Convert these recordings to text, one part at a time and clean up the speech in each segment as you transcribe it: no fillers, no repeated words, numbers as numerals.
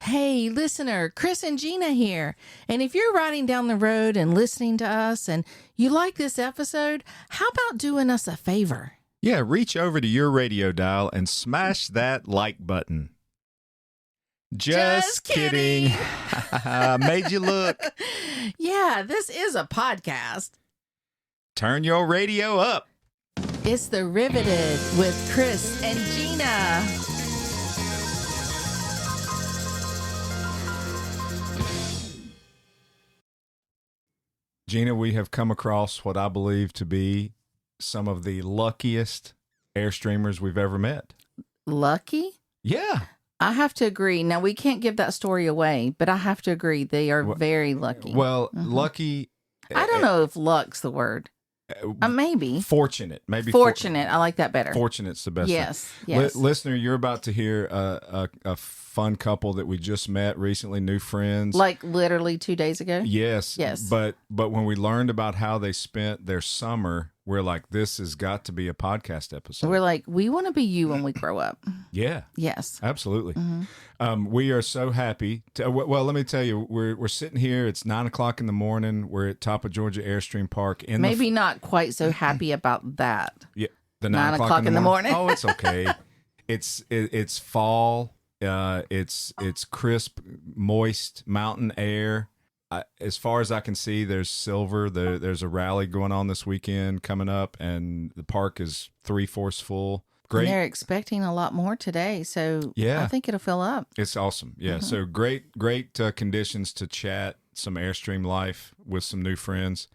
Hey, listener, Chris and Gina here. And if you're riding down the road and listening to us and you like this episode, how about doing us a favor? Yeah, reach over to your radio dial and smash that like button. Just kidding. Made you look. Yeah, this is a podcast. Turn your radio up. It's The Riveted with Chris and Gina. Gina, we have come across what I believe to be some of the luckiest Airstreamers we've ever met. Lucky? Yeah. I have to agree. Now, we can't give that story away, but I have to agree they are very lucky. Well, lucky. I don't know if luck's the word. Maybe. Fortunate. Maybe fortunate. I like that better. Fortunate's the best. Yes. Yes. Listener, you're about to hear a fun couple that we just met recently, new friends. Like literally 2 days ago? Yes. Yes. But when we learned about how they spent their summer, we're like, this has got to be a podcast episode. We're like, we want to be you when we grow up. Yeah. Yes. Absolutely. We are so happy. Well, let me tell you, we're sitting here. It's 9:00 in the morning. We're at Top of Georgia Airstream Park. Maybe not quite so happy about that. Yeah, the 9 o'clock in the morning. Oh, it's okay. It's fall. It's crisp, moist mountain air. As far as I can see, there's silver. There's a rally going on this weekend coming up, and the park is 3/4 full. Great. And they're expecting a lot more today, so yeah. I think it'll fill up. It's awesome. Yeah, so great conditions to chat some Airstream life with some new friends.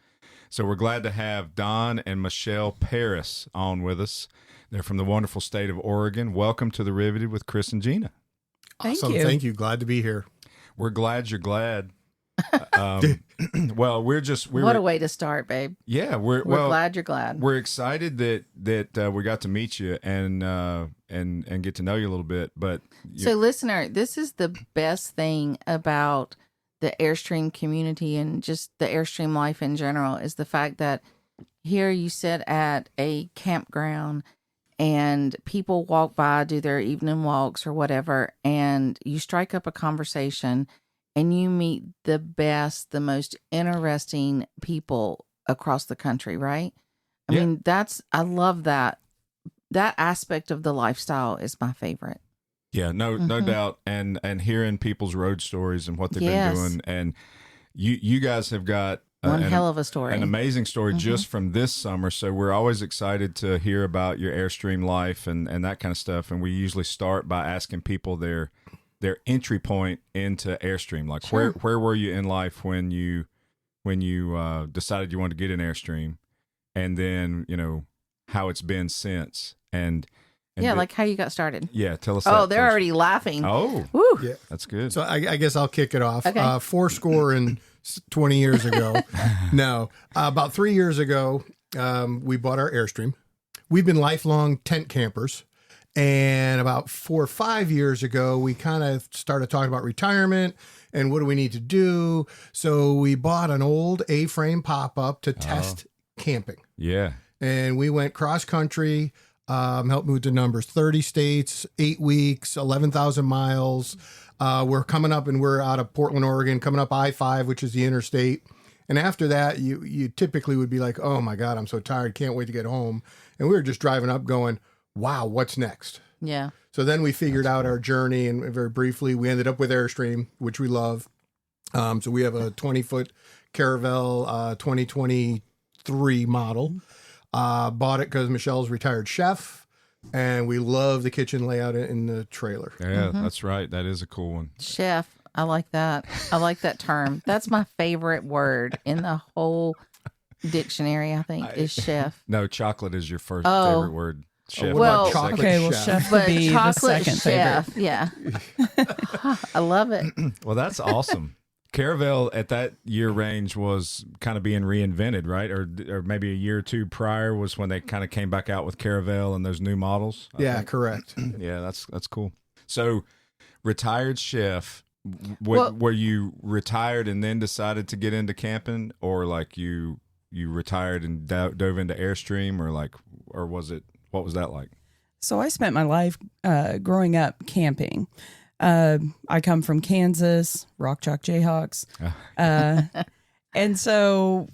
So we're glad to have Don and Michelle Paris on with us. They're from the wonderful state of Oregon. Welcome to The Riveted with Chris and Gina. Awesome. Thank you. Glad to be here. We're glad you're glad. Well, what a way to start, babe. Yeah, we're glad you're glad. We're excited that we got to meet you and get to know you a little bit. But so, listener, this is the best thing about the Airstream community and just the Airstream life in general is the fact that here you sit at a campground and people walk by, do their evening walks or whatever, and you strike up a conversation. And you meet the best, the most interesting people across the country, right? I mean, I love that. That aspect of the lifestyle is my favorite. Yeah, no doubt. And hearing people's road stories and what they've been doing. And you guys have got one hell of a story. An amazing story just from this summer. So we're always excited to hear about your Airstream life and that kind of stuff. And we usually start by asking people their entry point into Airstream. Like where were you in life when you decided you wanted to get in Airstream, and then how it's been since and like how you got started. Yeah, tell us. Oh, they're already laughing. Oh, woo. Yeah, that's good. So I guess I'll kick it off. Okay. 20 years ago. No, about 3 years ago, we bought our Airstream. We've been lifelong tent campers. And about 4 or 5 years ago, we kind of started talking about retirement and what do we need to do. So we bought an old A-frame pop-up to test camping. Yeah. And we went cross-country, help move the numbers, 30 states, 8 weeks, 11,000 miles. We're coming up and we're out of Portland, Oregon, coming up I-5, which is the interstate. And after that, you typically would be like, oh, my God, I'm so tired. Can't wait to get home. And we were just driving up going, wow, what's next? Yeah. So then we figured out our journey, and very briefly, we ended up with Airstream, which we love. So we have a 20-foot Caravelle 2023 model. Bought it because Michelle's a retired chef, and we love the kitchen layout in the trailer. Yeah, that's right. That is a cool one. Chef. I like that. I like that term. That's my favorite word in the whole dictionary, I think, is chef. No, chocolate is your first favorite word. Chef. Well, chocolate okay, chef. chef would be the chocolate second chef, favorite. yeah. I love it. Well, that's awesome. Caravelle at that year range was kind of being reinvented, right? Or maybe a year or two prior was when they kind of came back out with Caravelle and those new models. Yeah, think. correct. Yeah, that's cool. So, retired chef. Were you retired and then decided to get into camping, or like you retired and dove into Airstream, or was it? What was that like? So I spent my life growing up camping. I come from Kansas, Rock Chalk Jayhawks. And so,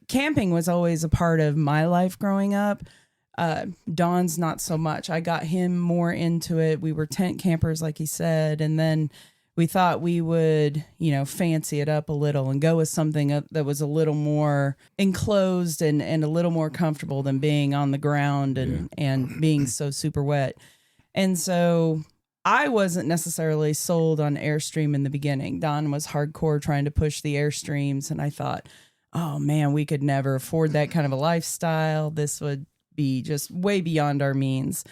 camping was always a part of my life growing up. Don's not so much. I got him more into it. We were tent campers, like he said. And then we thought we would, fancy it up a little and go with something that was a little more enclosed and a little more comfortable than being on the ground and being so super wet. And so I wasn't necessarily sold on Airstream in the beginning. Don was hardcore trying to push the Airstreams. And I thought, oh man, we could never afford that kind of a lifestyle. This would be just way beyond our means.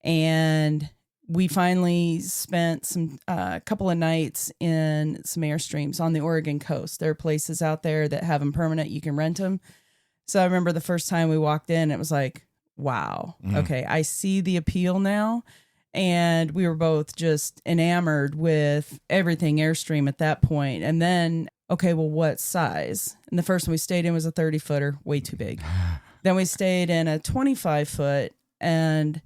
And we finally spent a couple of nights in some Airstreams on the Oregon coast. There are places out there that have them permanent. You can rent them. So I remember the first time we walked in, it was like, wow, okay, I see the appeal now. And we were both just enamored with everything Airstream at that point. And then, okay, well, what size? And the first one we stayed in was a 30-footer, way too big. Then we stayed in a 25-foot, and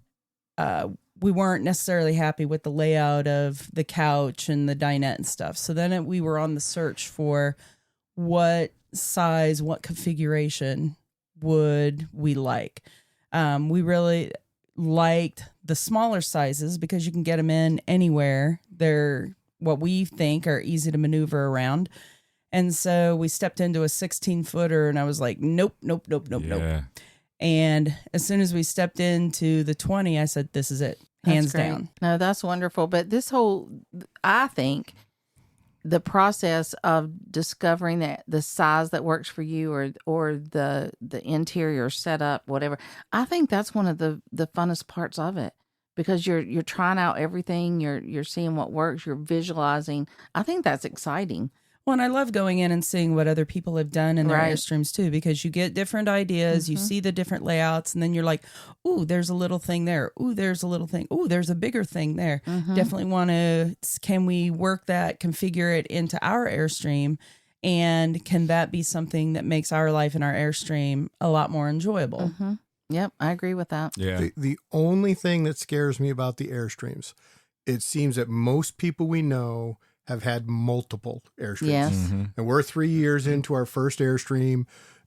we weren't necessarily happy with the layout of the couch and the dinette and stuff. So then we were on the search for what size, what configuration would we like. We really liked the smaller sizes because you can get them in anywhere. They're what we think are easy to maneuver around. And so we stepped into a 16-footer and I was like, nope. And as soon as we stepped into the 20, I said, this is it, hands down. No, that's wonderful. But I think the process of discovering that the size that works for you or the interior setup, whatever, I think that's one of the funnest parts of it, because you're trying out everything. You're seeing what works. You're visualizing. I think that's exciting. Well, and I love going in and seeing what other people have done in their Airstreams too, because you get different ideas, you see the different layouts, and then you're like, ooh, there's a little thing there. Ooh, there's a little thing. Ooh, there's a bigger thing there. Definitely can we work that, configure it into our Airstream, and can that be something that makes our life in our Airstream a lot more enjoyable? Yep, I agree with that. Yeah. The only thing that scares me about the Airstreams, it seems that most people we know have had multiple Airstreams. Yes. And we're 3 years into our first Airstream,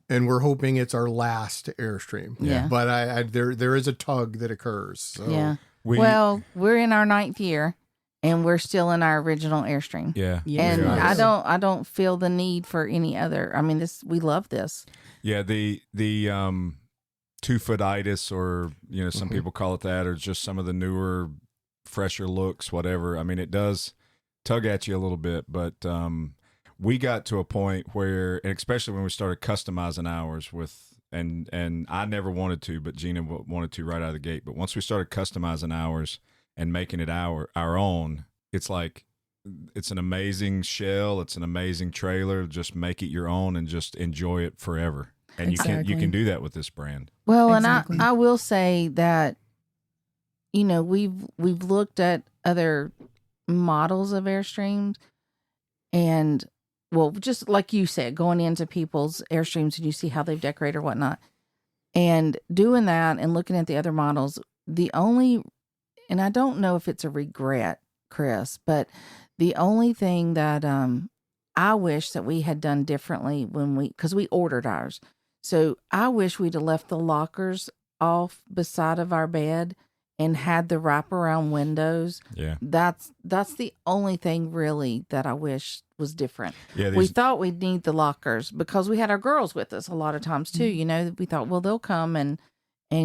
and we're hoping it's our last Airstream. Yeah. But there is a tug that occurs. So. Yeah. We're in our 9th year, and we're still in our original Airstream. Yeah. And I don't feel the need for any other. I mean, we love this. Yeah. The 2-foot-itis, or some people call it that, or just some of the newer, fresher looks, whatever. I mean, it does tug at you a little bit, but we got to a point where, and especially when we started customizing ours and I never wanted to, but Gina wanted to right out of the gate. But once we started customizing ours and making it our own, it's like, it's an amazing shell. It's an amazing trailer. Just make it your own and just enjoy it forever. And you can do that with this brand. Well, Exactly. and I will say that, we've looked at other models of Airstreams, and just like you said, going into people's Airstreams and you see how they've decorated or whatnot, and doing that and looking at the other models, and I don't know if it's a regret, Chris, but the only thing that I wish that we had done differently because we ordered ours, so I wish we'd have left the lockers off beside of our bed and had the wraparound windows. Yeah. That's the only thing really that I wish was different. Yeah. We thought we'd need the lockers because we had our girls with us a lot of times too. We thought, well, they'll come and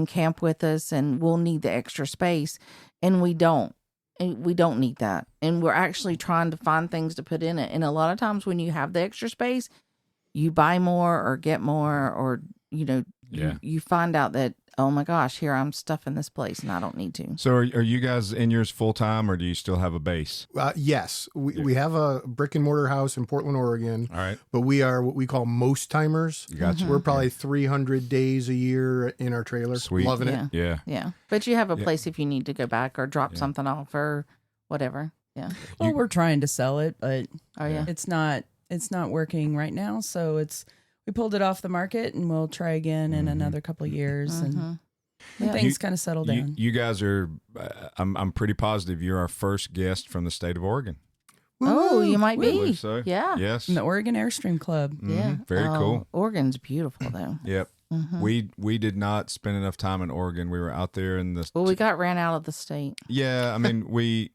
camp with us and we'll need the extra space. And we don't. And we don't need that. And we're actually trying to find things to put in it. And a lot of times when you have the extra space, you buy more or get more, or, you find out that, oh my gosh, here I'm stuffing this place and I don't need to. So are you guys in yours full time, or do you still have a base? Yes, we have a brick and mortar house in Portland, Oregon. All right. But we are what we call most timers. Gotcha. We're probably 300 days a year in our trailer. Sweet. Loving it. Yeah. Yeah. But you have a place if you need to go back or drop something off or whatever. Yeah. Well, we're trying to sell it, but yeah. it's not working right now. So we pulled it off the market, and we'll try again in another couple of years. And When things kind of settle down. You guys are. I'm pretty positive you're our first guest from the state of Oregon. Oh, you might I be. believe so. Yeah. Yes. From the Oregon Airstream Club. Yeah. Very cool. Oregon's beautiful, though. Yep. We did not spend enough time in Oregon. We were out there in the. Well, we got ran out of the state. Yeah, I mean we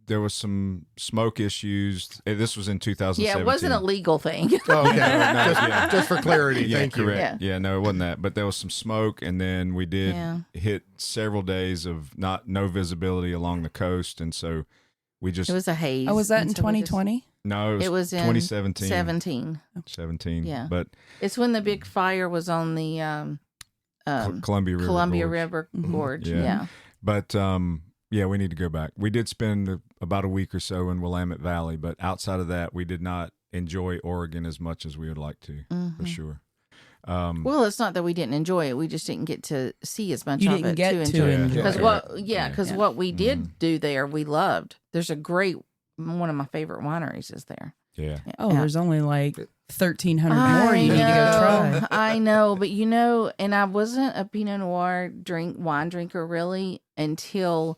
there was some smoke issues. This was in 2017. Yeah, it wasn't a legal thing. Oh, okay. Yeah. Just for clarity. Yeah, Thank you. correct. Yeah. no, it wasn't that. But there was some smoke, and then we did hit several days of no visibility along the coast, and so we just. It was a haze. Oh, was that in and so we just- 2020? No, It was in 2017. 17. Yeah. But It's when the big fire was on the Columbia River. Columbia Gorge. River Gorge. Yeah. Yeah. But yeah, we need to go back. We did spend about a week or so in Willamette Valley, but outside of that, we did not enjoy Oregon as much as we would like to, for sure. Well, it's not that we didn't enjoy it. We just didn't get to see as much You of didn't it get to enjoy it. enjoy Because it. what we did do there, we loved. There's a great one of my favorite wineries is there. Yeah. Oh, Yeah. there's only like 1,300 more you need to go try. I know, but and I wasn't a Pinot Noir wine drinker really until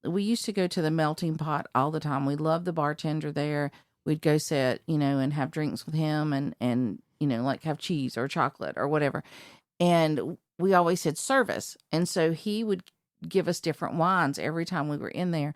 we used to go to the Melting Pot all the time. We loved the bartender there. We'd go sit, and have drinks with him and like have cheese or chocolate or whatever. And we always said service. And so he would give us different wines every time we were in there.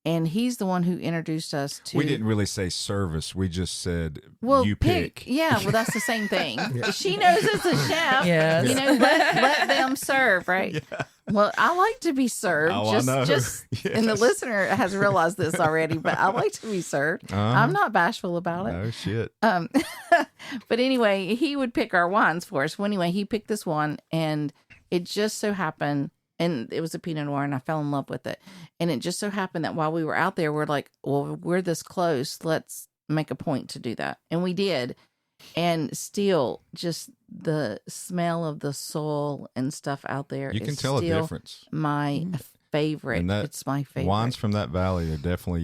And he's the one who introduced us to. We didn't really say service. We just said you pick. pick. Yeah, well, that's the same thing. She knows as a chef. Yes. Let them serve, right? Yeah. Well, I like to be served. Oh, I know. Just and the listener has realized this already, but I like to be served. I'm not bashful about it. Oh shit. But anyway, he would pick our wines for us. Well, anyway, he picked this one, and it just so happened. And it was a Pinot Noir, and I fell in love with it. And it just so happened that while we were out there, we're like, well, we're this close. Let's make a point to do that. And we did. And still, just the smell of the soil and stuff out there. You can is tell a still difference. My favorite. And It's my favorite. Wines from that valley are definitely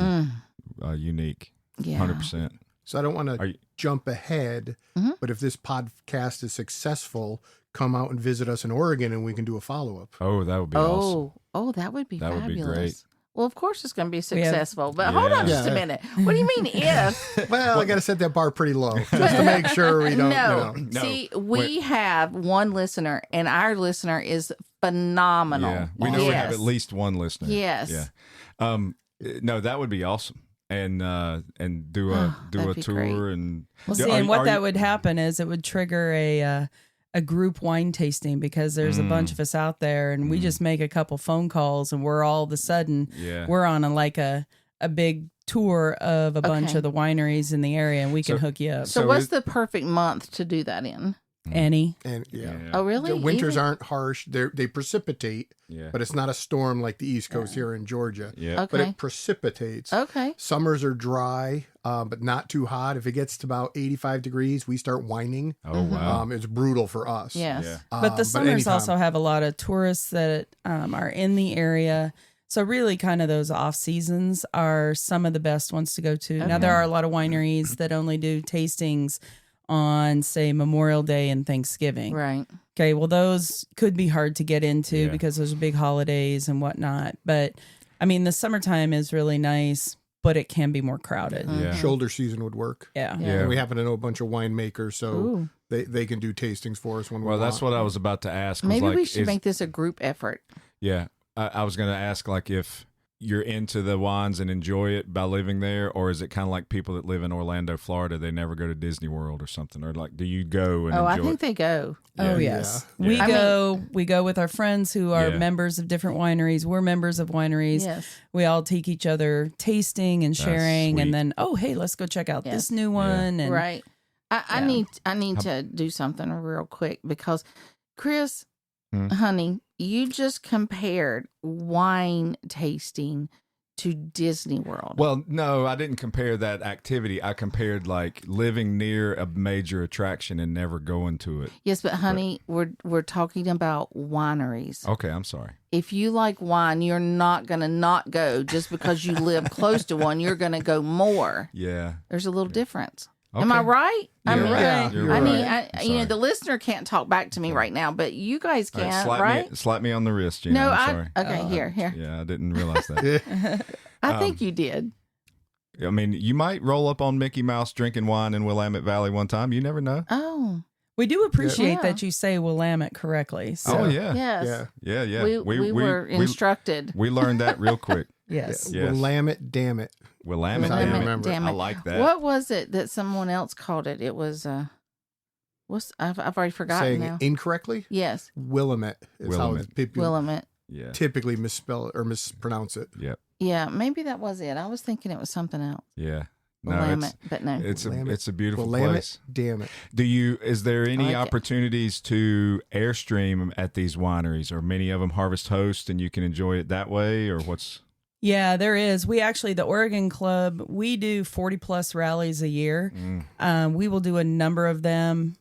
unique. Yeah. 100%. So I don't want Are to you- jump ahead, but if this podcast is successful, come out and visit us in Oregon and we can do a follow-up. Oh, that would be awesome. Oh, that would be That would fabulous. be great. Well, of course it's going to be have- successful, but hold on just a Yeah. minute. What do you mean if? Well, I got to set that bar pretty low just to make sure we don't, No. No. See, we have one listener, and our listener is phenomenal. Yeah, we know we have Yes. at least one listener. Yes. Yeah. No, that would be awesome. And do a that'd be tour great. and Well, see, and what that would happen is it would trigger a group wine tasting because there's a bunch of us out there, and we just make a couple phone calls, and we're all of a sudden we're on a big tour of a bunch Okay. of the wineries in the area, and we can hook you up. So, So what's it- the perfect month to do that in? Any. And yeah. Oh, really? The winters Even? aren't harsh. They precipitate, Yeah. but it's not a storm like the East Coast here in Georgia. Yeah. But Okay. it precipitates. Okay. Summers are dry, but not too hot. If it gets to about 85 degrees, we start whining. Oh wow. It's brutal for us. Yes. Yeah. But the summers anytime. also have a lot of tourists that are in the area. So really kind of those off seasons are some of the best ones to go to. Now there are a lot of wineries that only do tastings on, say, Memorial Day and Thanksgiving. Right. Okay, well, those could be hard to get into Yeah. because those are big holidays and whatnot. But I mean, the summertime is really nice, but it can be more crowded. Yeah. Shoulder season would work. Yeah. Yeah. And we happen to know a bunch of winemakers, so Ooh. they can do tastings for us when we Well, want. that's what I was about to ask. Was Maybe like, we should is- make this a group effort. Yeah, I was going to ask like if you're into the wines and enjoy it by living there, or is it kind of like people that live in Orlando, Florida? They never go to Disney World or something, or like, do you go and Oh, I enjoy think it? they go. Oh Yeah. yes, Yeah. we Yeah. we go with our friends who are Yeah. members of different wineries. We're members of wineries. Yes. We all take each other tasting and sharing, sweet. and then hey, let's go check out Yeah. this new one. And Right. I Yeah. need to do something real quick because Chris, Hmm. honey, you just compared wine tasting to Disney World. Well, no, I didn't compare that activity. I compared like living near a major attraction and never going to it. Yes, but honey, we're talking about wineries. Okay, I'm sorry. If you like wine, you're not going to not go just because you live close to one. You're going to go more. Yeah. There's a little difference. Am I Okay. right? I'm You're right. right. You're I mean, right. you know, Sorry. the listener can't talk back to me right now, but you guys All right, can, slap right? slap me on the wrist, Gina. No, I'm sorry. okay, here. Yeah, I didn't realize that. I think you did. I mean, you might roll up on Mickey Mouse drinking wine in Willamette Valley one time. You never know. Oh, We do appreciate Yeah. that you say Willamette correctly. So, Oh yeah, yes. Yeah. yeah. We were instructed. we learned that real quick. yes. Yes. Willamette, damn it. Willamette, That's how you damn it. remember it. Damn I it. like that. What was it that someone else called it? It was I've already forgotten Saying now. it incorrectly, Yes, Willamette is Willamette. how people Willamette. Yeah, typically misspell it or mispronounce it. yeah, Yeah, maybe that was it. I was thinking it was something else. yeah. No, Willamette, but no. Willamette. it's a beautiful Willamette, place. damn it. Is there any like it. opportunities to Airstream at these wineries? Or many of them Harvest Host and you can enjoy it that way, or what's? Yeah, there is. We actually, the Oregon Club, we do 40 plus rallies a year. We will do a number of them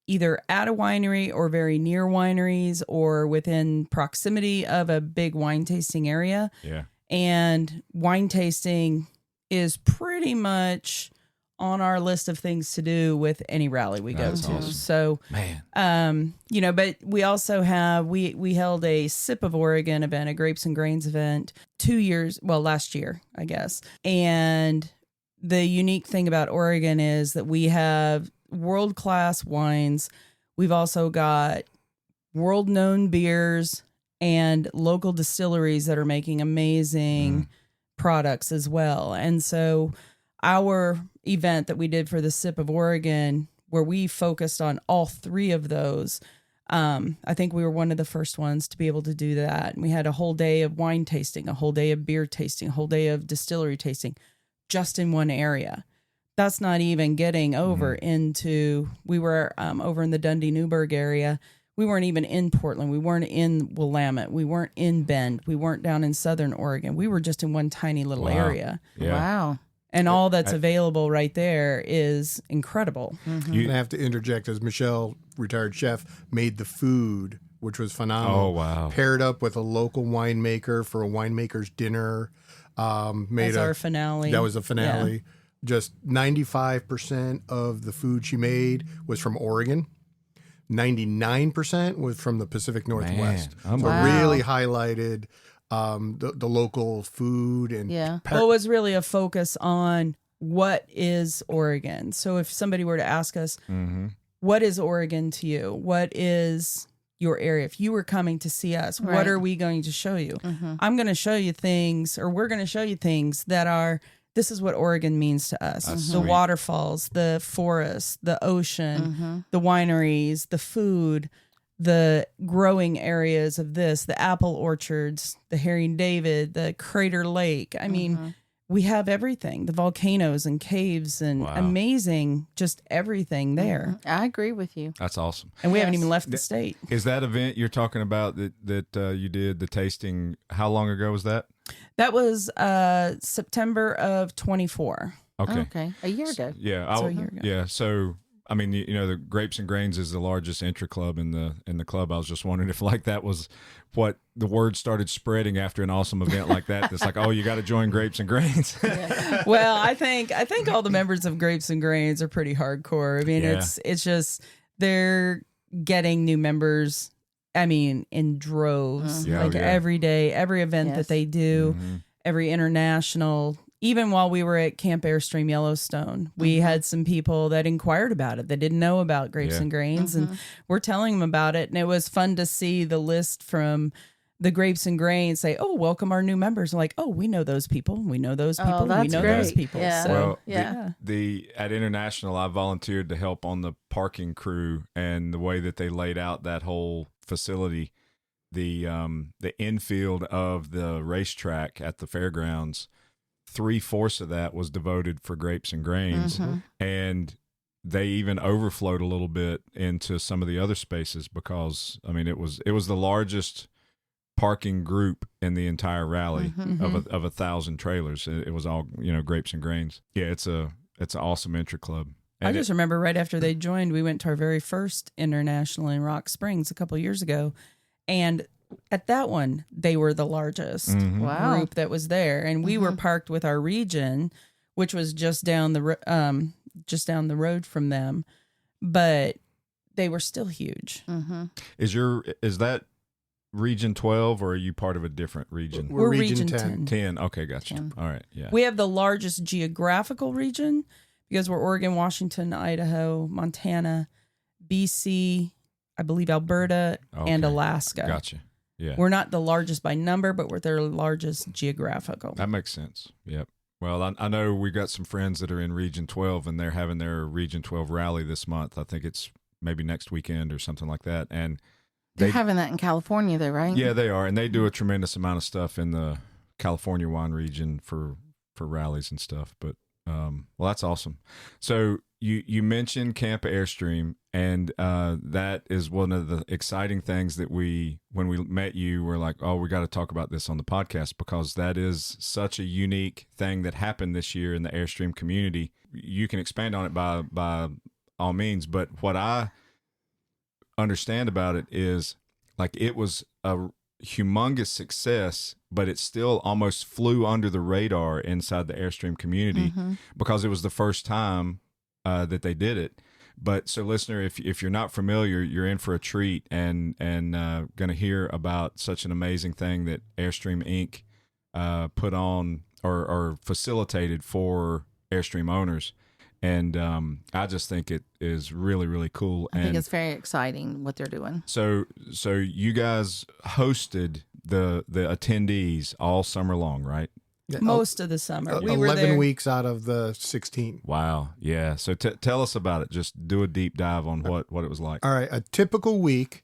either at a winery or very near wineries or within proximity of a big wine tasting area. Yeah. And wine tasting is pretty much on our list of things to do with any rally we go That's to. awesome. So, Man. but we also have, we held a Sip of Oregon event, a Grapes and Grains event last year, I guess. And the unique thing about Oregon is that we have world-class wines. We've also got world-known beers and local distilleries that are making amazing products as well. And so our event that we did for the Sip of Oregon, where we focused on all three of those, I think we were one of the first ones to be able to do that. And we had a whole day of wine tasting, a whole day of beer tasting, a whole day of distillery tasting, just in one area. That's not even getting over into, we were over in the Dundee-Newburgh area. We weren't even in Portland. We weren't in Willamette. We weren't in Bend. We weren't down in Southern Oregon. We were just in one tiny little Wow. area. Yeah. Wow. And all that's available right there is incredible. I'm going to have to interject as Michelle, retired chef, made the food, which was phenomenal. Oh, wow. Paired up with a local winemaker for a winemaker's dinner. As our finale. That was a finale. Just 95% of the food she made was from Oregon. 99% was from the Pacific Northwest. Man, So Wow. really highlighted the local food and Yeah. Well, it was really a focus on what is Oregon. So if somebody were to ask us, what is Oregon to you? What is your area? If you were coming to see us, Right. what are we going to show you? I'm going to show you things, or we're going to show you things that are, this is what Oregon means to us. That's The sweet. waterfalls, the forests, the ocean, the wineries, the food, the growing areas of this, the apple orchards, the Harry David, the Crater Lake. I mean, we have everything, the volcanoes and caves and Wow. amazing, just everything there. I agree with you. That's awesome. And we haven't Yes. even left the state. Is that event you're talking about that you did the tasting? How long ago was that? That was September of 24. Okay. A year ago. Yeah. So a year ago. Yeah. So I mean, you know, the Grapes and Grains is the largest intra club in the club. I was just wondering if like that was what the word started spreading after an awesome event like that. It's like, oh, you got to join Grapes and Grains. Well, I think all the members of Grapes and Grains are pretty hardcore. I mean, Yeah. it's just they're getting new members. I mean, in droves, Yeah, like yeah. every day, every event Yes. that they do, Mm-hmm. every international. Even while we were at Camp Airstream Yellowstone, we had some people that inquired about it that didn't know about Grapes Yeah. and Grains, and we're telling them about it. And it was fun to see the list from the Grapes and Grains say, "Oh, welcome our new members." And like, "Oh, we know those people. We know those people. we that's know those great. people." Yeah. So, Well, Yeah. the at International, I volunteered to help on the parking crew, and the way that they laid out that whole facility, the infield of the racetrack at the fairgrounds, 3/4 of that was devoted for Grapes and Grains, and they even overflowed a little bit into some of the other spaces because I mean it was the largest parking group in the entire rally of 1,000 trailers. It was all, you know, Grapes and Grains. Yeah, it's an awesome intra club. I And just remember right after they joined, we went to our very first international in Rock Springs a couple of years ago, and at that one, they were the largest Wow. group that was there, and we were parked with our region, which was just down the just down the road from them, but they were still huge. Mm-hmm. Is that Region 12, or are you part of a different region? We're Region Region 10. 10. Okay, gotcha. 10. All right, yeah. We have the largest geographical region because we're Oregon, Washington, Idaho, Montana, BC, I believe Alberta, and Okay. Alaska. Gotcha. Yeah. We're not the largest by number, but we're their largest geographical. That makes sense. Yep. Well, I know we got some friends that are in Region 12, and they're having their Region 12 rally this month. I think it's maybe next weekend or something like that. And They're having that in California, though, right? yeah, they are, and they do a tremendous amount of stuff in the California wine region for rallies and stuff. But well, that's awesome. So you mentioned Camp Airstream, and that is one of the exciting things that when we met you, we're like, oh, we got to talk about this on the podcast, because that is such a unique thing that happened this year in the Airstream community. You can expand on it by all means, but what I understand about it is, like, it was a humongous success, but it still almost flew under the radar inside the Airstream community Mm-hmm. because it was the first time that they did it. But so, listener, if you're not familiar, you're in for a treat, and going to hear about such an amazing thing that Airstream Inc. Put on or facilitated for Airstream owners. And I just think it is really, really cool. I think it's very exciting what they're doing. So you guys hosted the attendees all summer long, right? Most of the summer. We were 11 there. weeks out of the 16. Wow. Yeah. So tell us about it. Just do a deep dive on what it was like. All right. A typical week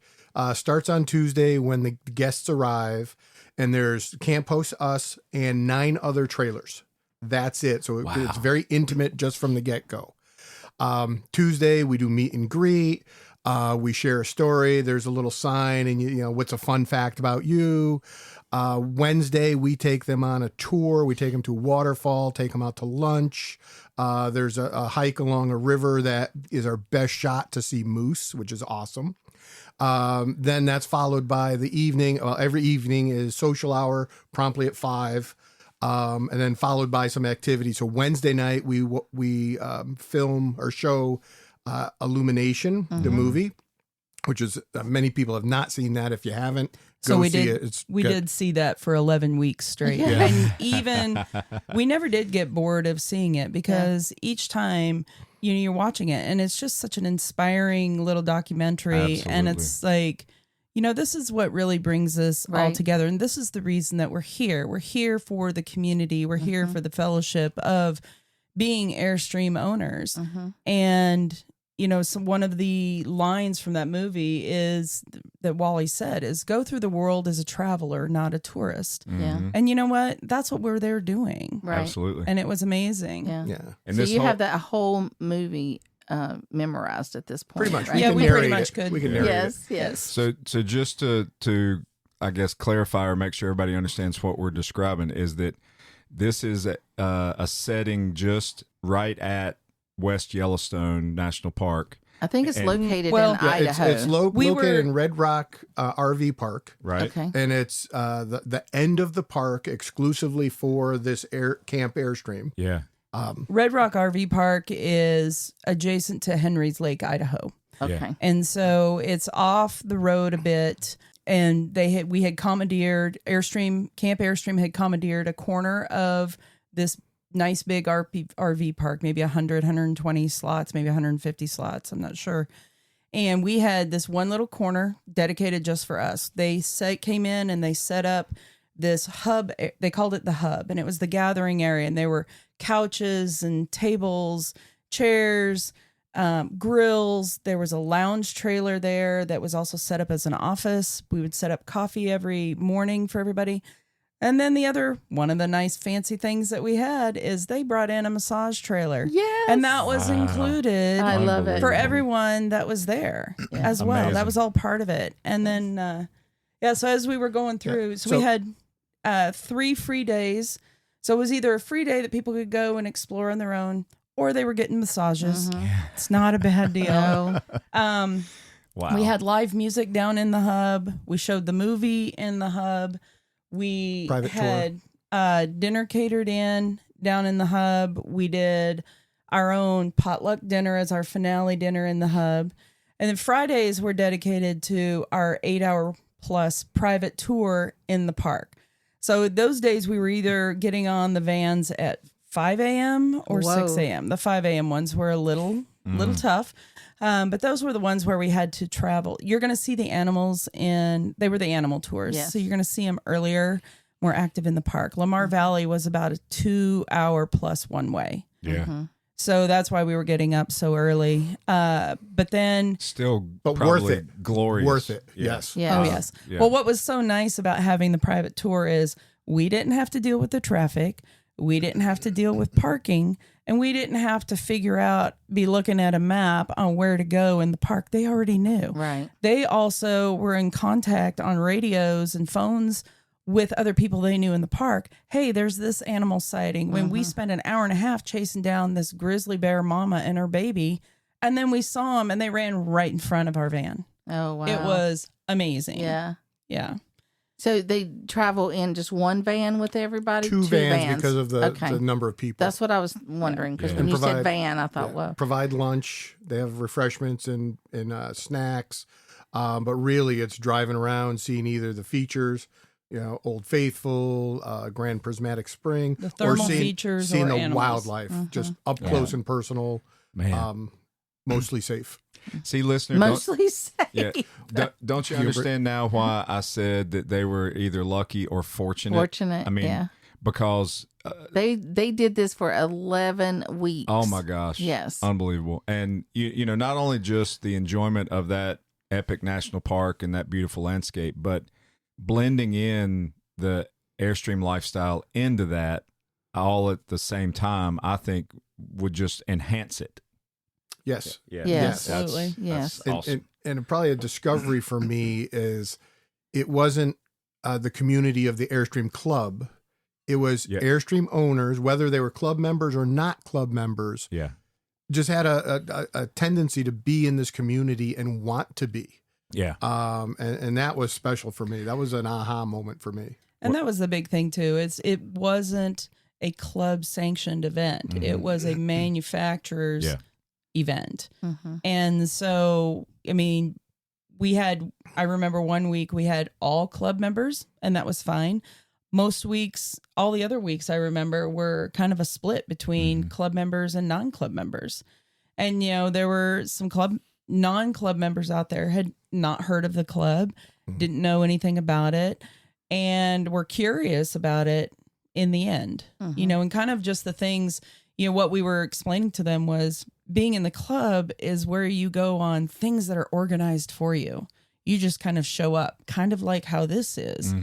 starts on Tuesday when the guests arrive, and there's Camp Host Us and 9 other trailers. That's it. So Wow. it's very intimate just from the get-go. Tuesday, we do meet and greet. We share a story. There's a little sign, and you know, what's a fun fact about you? Wednesday, we take them on a tour. We take them to a waterfall, take them out to lunch. There's a hike along a river that is our best shot to see moose, which is awesome. Then that's followed by the evening. Every evening is social hour, promptly at 5. And then followed by some activity. So Wednesday night, we film or show Illumination, the movie, which is many people have not seen that. If you haven't, So go we see did. it. It's We good. did see that for 11 weeks straight, Yeah. and even we never did get bored of seeing it because each time you're watching it, and it's just such an inspiring little documentary, and Absolutely. it's like, this is what really brings us all Right. together, and this is the reason that we're here. We're here for the community. We're here for the fellowship of being Airstream owners, Mm-hmm. and. So one of the lines from that movie is that Wally said is, go through the world as a traveler, not a tourist. Yeah. Mhm. And you know what? That's what we're there doing. Right. Absolutely. And it was amazing. Yeah. Yeah, And So this you whole- have that whole movie memorized at this point. pretty much. Right? Yeah, can we pretty narrate much it. could. We can Yeah. narrate Yes. it. Yes. So just to I guess clarify or make sure everybody understands what we're describing is that this is a setting just right at West Yellowstone National Park, I think it's And- located Well, in Yeah, Idaho. it's We located were- in Red Rock RV Park. right? Okay. And it's the end of the park exclusively for this Camp Airstream. Yeah. Red Rock RV Park is adjacent to Henry's Lake, Idaho. Okay. And so it's off the road a bit. And we had commandeered Camp Airstream had commandeered a corner of this nice big RV park, maybe 100, 120 slots, maybe 150 slots. I'm not sure. And we had this one little corner dedicated just for us. They came in and they set up this hub. They called it the hub, and it was the gathering area. And there were couches and tables, chairs, grills. There was a lounge trailer there that was also set up as an office. We would set up coffee every morning for everybody. And then one of the nice fancy things that we had is they brought in a massage trailer. Yes. And that was Wow. included I love it. for everyone that was there as well. Amazing. That was all part of it. And then, so as we were going through, so we So- had 3 free days. So it was either a free day that people could go and explore on their own, or they were getting massages. It's not a bad deal. No. Wow. We had live music down in the hub. We showed the movie in the hub. We Private tour. had dinner catered in down in the hub. We did our own potluck dinner as our finale dinner in the hub. And then Fridays were dedicated to our 8-hour plus private tour in the park. So those days we were either getting on the vans at 5 a.m. or Whoa. 6 a.m. The 5 a.m. ones were a little tough. But those were the ones where we had to travel. You're going to see the animals they were the animal tours. Yes. So you're going to see them earlier, more active in the park. Lamar Valley was about a 2-hour plus one way. Yeah. So that's why we were getting up so early. But then, Still, But probably worth it. Glorious. Worth it. Yeah. Yes. Yeah. oh yes. Yeah. Well, what was so nice about having the private tour is we didn't have to deal with the traffic. We didn't have to deal with parking, and we didn't have to be looking at a map on where to go in the park. They already knew. Right. They also were in contact on radios and phones with other people they knew in the park. Hey, there's this animal sighting. When we spent an hour and a half chasing down this grizzly bear mama and her baby, and then we saw them and they ran right in front of our van. Oh, wow. It was amazing. Yeah. Yeah. So they travel in just one van with everybody? Two vans because of the number of people. That's what I was wondering, because Yeah. when And you said provide- van, I thought, well, Provide lunch. They have refreshments and snacks. But really, it's driving around, seeing either the features, Old Faithful, Grand Prismatic Spring, The thermal or features seeing or the animals. wildlife, just up close and personal, Man. mostly safe. See, listener, don't, mostly safe. yeah, don't you understand now why I said that they were either lucky or fortunate? Fortunate, I mean, yeah. because They did this for 11 weeks. oh my gosh, Yes. unbelievable. And you know, not only just the enjoyment of that epic national park and that beautiful landscape, but blending in the Airstream lifestyle into that all at the same time, I think would just enhance it. Yes. Yeah, Yes. Absolutely. Yes. That's awesome. And probably a discovery for me is it wasn't the community of the Airstream Club. It was Yeah. Airstream owners, whether they were club members or not club members, Yeah, just had a tendency to be in this community and want to be. yeah, And that was special for me. That was an aha moment for me. And that was the big thing too. It wasn't a club sanctioned event. It was a manufacturer's Yeah. event. Mm-hmm. And so, I mean, I remember one week we had all club members, and that was fine. Most weeks, all the other weeks I remember were kind of a split between club members and non-club members. And, there were some non-club members out there had not heard of the club, didn't know anything about it, and were curious about it in the end. And kind of just the things, what we were explaining to them was being in the club is where you go on things that are organized for you. You just kind of show up, kind of like how this is.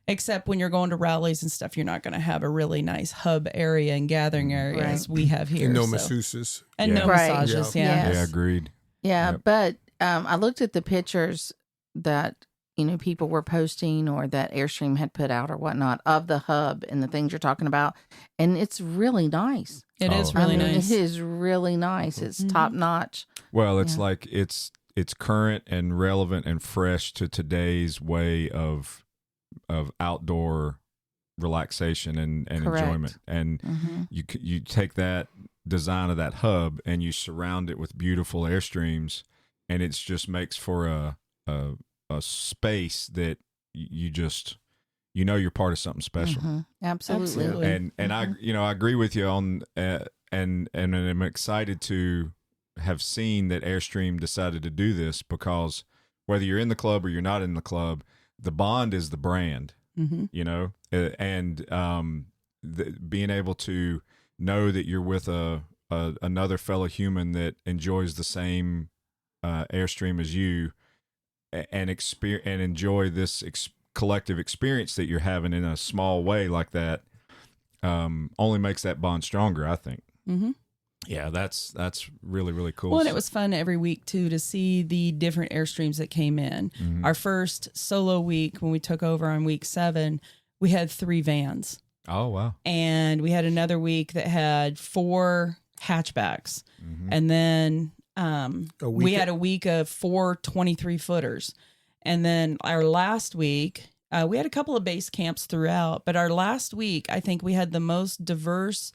Except when you're going to rallies and stuff, you're not going to have a really nice hub area and gathering area as we have here. And no so. masseuses. And Yeah. no Right. massages. Yeah. Yeah. Yes. yeah, agreed. Yeah, Yep. but I looked at the pictures that people were posting or that Airstream had put out or whatnot of the hub and the things you're talking about, and it's really nice. It is Oh. really I mean, nice. It is really nice. It's top notch. Well, it's Yeah. like it's current and relevant and fresh to today's way of outdoor relaxation and Correct. enjoyment. And Mm-hmm. you take that design of that hub and you surround it with beautiful Airstreams, and it just makes for a space that you just you're part of something special. Absolutely. Absolutely. And I agree with you on and I'm excited to have seen that Airstream decided to do this, because whether you're in the club or you're not in the club, the bond is the brand, and being able to know that you're with another fellow human that enjoys the same Airstream as you, and enjoy this collective experience that you're having in a small way like that, only makes that bond stronger, I think. Mm-hmm. Yeah, that's really, really cool. Well, and it was fun every week too to see the different Airstreams that came in. Our first solo week, when we took over on week 7, we had 3 vans, Oh, wow. and we had another week that had 4 hatchbacks, and then we had a week of 4 23-footers, and then our last week we had a couple of base camps throughout, but our last week I think we had the most diverse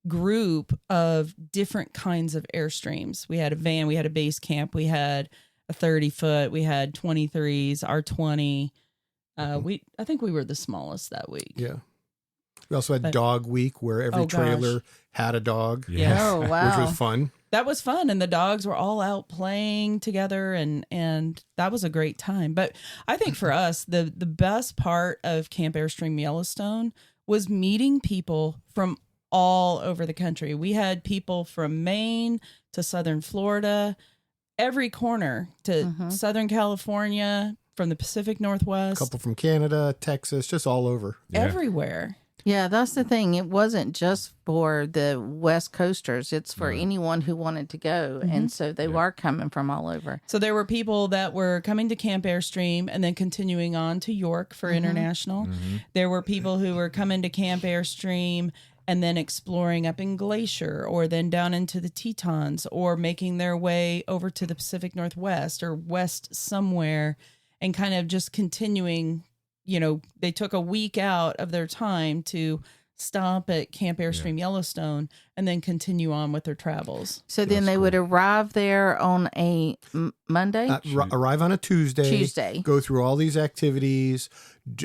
group of different kinds of Airstreams. We had a van, we had a base camp, we had a 30-foot, we had 23s, R20. I think we were the smallest that week. Yeah. We also had But- dog week where every Oh, gosh. trailer had a dog, Yes. Oh, which wow. was fun. That was fun, and the dogs were all out playing together, and that was a great time. But I think for us, the best part of Camp Airstream Yellowstone was meeting people from all over the country. We had people from Maine to Southern Florida, every corner to Southern California, from the Pacific A Northwest, couple from Canada, Texas, just all over. Yeah. everywhere. Yeah, that's the thing. It wasn't just for the West Coasters. It's for anyone who wanted to go. And so they were coming from all over. So there were people that were coming to Camp Airstream and then continuing on to York for international. There were people who were coming to Camp Airstream and then exploring up in Glacier or then down into the Tetons or making their way over to the Pacific Northwest or west somewhere and kind of just continuing. You know, they took a week out of their time to stop at Camp Airstream Yellowstone and then continue on with their travels. So then they would arrive there on a Monday? Arrive on a Tuesday. Go through all these activities,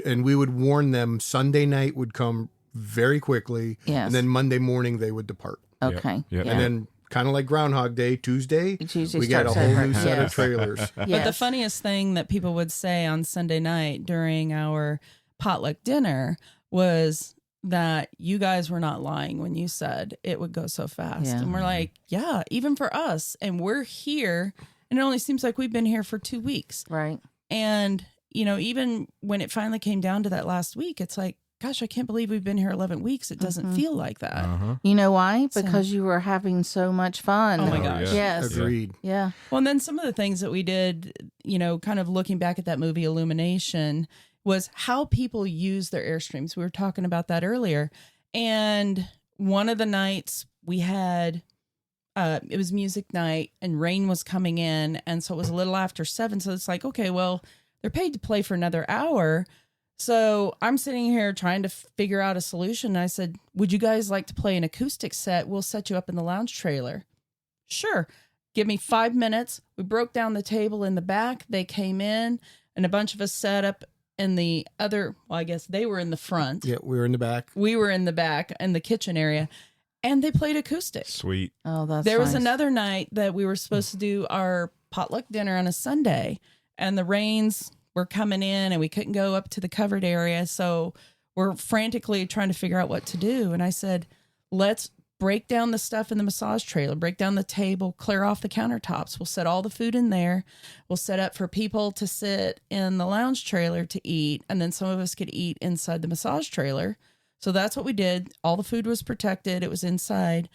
and we would warn them Sunday night would come very quickly. Yes. And then Monday morning they would depart. Okay. Yep. Yeah. And then kind of like Groundhog Day, Tuesday we got a starts whole over. new set Yes. of trailers. But the Yes. funniest thing that people would say on Sunday night during our potluck dinner was that you guys were not lying when you said it would go so fast. Yeah. And we're like, yeah, even for us. And we're here. And it only seems like we've been here for 2 weeks. Right. And, you know, even when it finally came down to that last week, it's like, gosh, I can't believe we've been here 11 weeks. It doesn't feel like that. Uh-huh. You know why? So- Because you were having so much fun. Oh my Oh, gosh. yeah. Yes. Agreed. Yeah. Well, and then some of the things that we did, you know, kind of looking back at that movie Illumination was how people use their Airstreams. We were talking about that earlier. And one of the nights we had, it was music night and rain was coming in. And so it was a little after 7. So it's like, okay, well, they're paid to play for another hour. So I'm sitting here trying to figure out a solution. I said, would you guys like to play an acoustic set? We'll set you up in the lounge trailer. Sure. Give me 5 minutes. We broke down the table in the back. They came in and a bunch of us sat up in the other, well, I guess they were in the front. Yeah, we were in the back. We were in the back in the kitchen area and they played acoustic. Sweet. Oh, that's There was nice. another night that we were supposed to do our potluck dinner on a Sunday and the rains were coming in and we couldn't go up to the covered area. So we're frantically trying to figure out what to do. And I said, let's break down the stuff in the massage trailer, break down the table, clear off the countertops. We'll set all the food in there. We'll set up for people to sit in the lounge trailer to eat. And then some of us could eat inside the massage trailer. So that's what we did. All the food was protected. It was inside.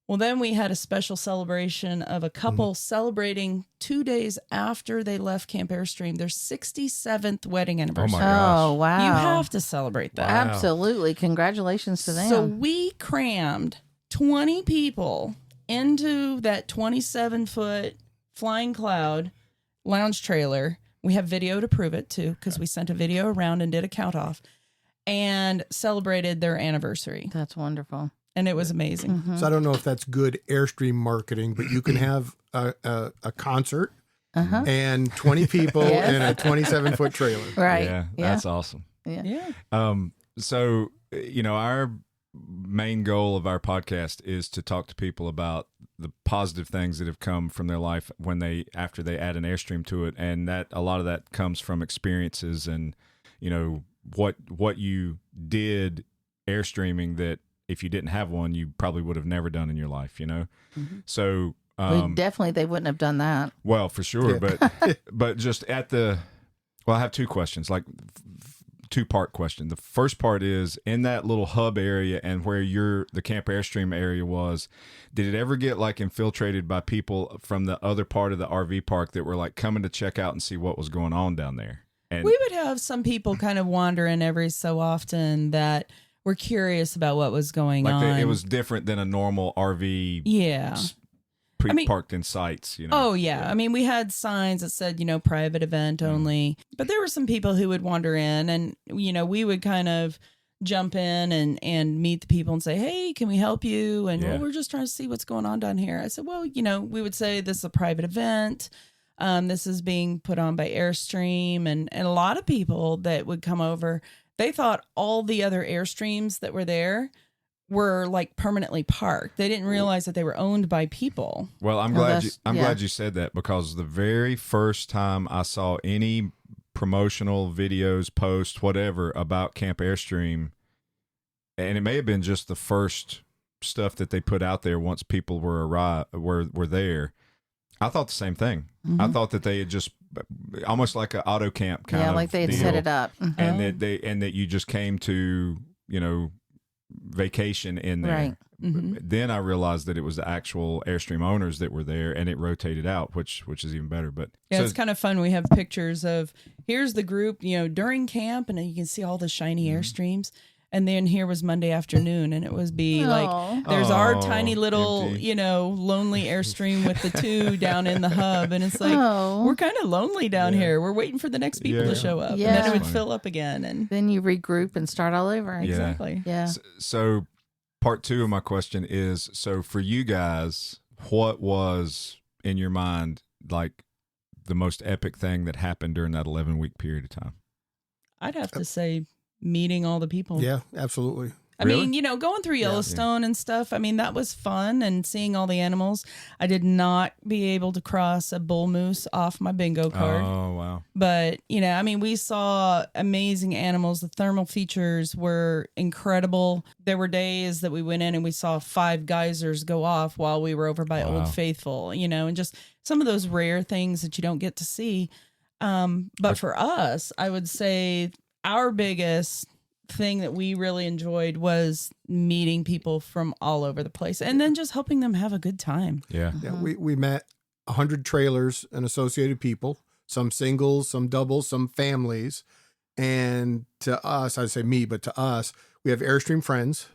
Well, then we had a special celebration of a couple celebrating 2 days after they left Camp Airstream, their 67th wedding anniversary. my gosh. Oh, wow. You have to celebrate that. Wow. Absolutely. Congratulations to them. So we crammed 20 people into that 27-foot Flying Cloud lounge trailer. We have video to prove it too, because we sent a video around and did a count off and celebrated their anniversary. That's wonderful. And it was amazing. So I don't know if that's good Airstream marketing, but you can have a concert and 20 people Yes. in a 27-foot trailer. Right. Yeah, that's awesome. Yeah. So, you know, our main goal of our podcast is to talk to people about the positive things that have come from their life after they add an Airstream to it, and that a lot of that comes from experiences and, you know, what you did Airstreaming that if you didn't have one, you probably would have never done in your life, you know? So, They wouldn't have done that. well, for sure, Yeah. but just I have two questions, like two-part question. The first part is, in that little hub area and where the Camp Airstream area was, did it ever get like infiltrated by people from the other part of the RV park that were like coming to check out and see what was going on down there? And We would have some people kind of wander in every so often that were curious about what was going like on. it was different than a normal RV yeah. pre-parked in sites, you know? Oh, yeah. I mean, we had signs that said, you know, private event only. But there were some people who would wander in and, you know, we would kind of jump in and meet the people and say, hey, can we help you? And Yeah. well, we're just trying to see what's going on down here. I said, well, we would say this is a private event. This is being put on by Airstream, and a lot of people that would come over, they thought all the other Airstreams that were there were like permanently parked. They didn't realize that they were owned by people. Well, I'm glad you said that, because the very first time I saw any promotional videos, posts, whatever about Camp Airstream, and it may have been just the first stuff that they put out there once people were there, I thought the same thing. I thought that they had just almost like an auto camp kind of like they had deal, set it up. and that you just came to vacation in there. Right. Then I realized that it was the actual Airstream owners that were there, and it rotated out, which is even better. But Yeah, so- it's kind of fun. We have pictures of, here's the group, during camp, and then you can see all the shiny Airstreams. And then here was Monday afternoon, and it was Aw. like, there's our Oh, tiny little, empty. lonely Airstream with the two down in the hub. And it's like, Oh. we're kind of lonely down here. We're waiting for the next people Yeah. to show up. And Yeah. then it would Funny. fill up again. And Then you regroup and start all over. Yeah. exactly. Yeah. So part two of my question is, so for you guys, what was in your mind like the most epic thing that happened during that 11-week period of time? I'd have to say meeting all the people. Yeah, absolutely. I Really? mean, going through Yellowstone and stuff, I mean, that was fun, and seeing all the animals. I did not be able to cross a bull moose off my bingo card. Oh, wow. But, I mean, we saw amazing animals. The thermal features were incredible. There were days that we went in and we saw 5 geysers go off while we were over by Wow. Old Faithful, and just some of those rare things that you don't get to see. But for us, I would say our biggest thing that we really enjoyed was meeting people from all over the place and then just helping them have a good time. Yeah. Yeah, we met 100 trailers and associated people, some singles, some doubles, some families. And to us, I'd say me, but to us, we have Airstream friends,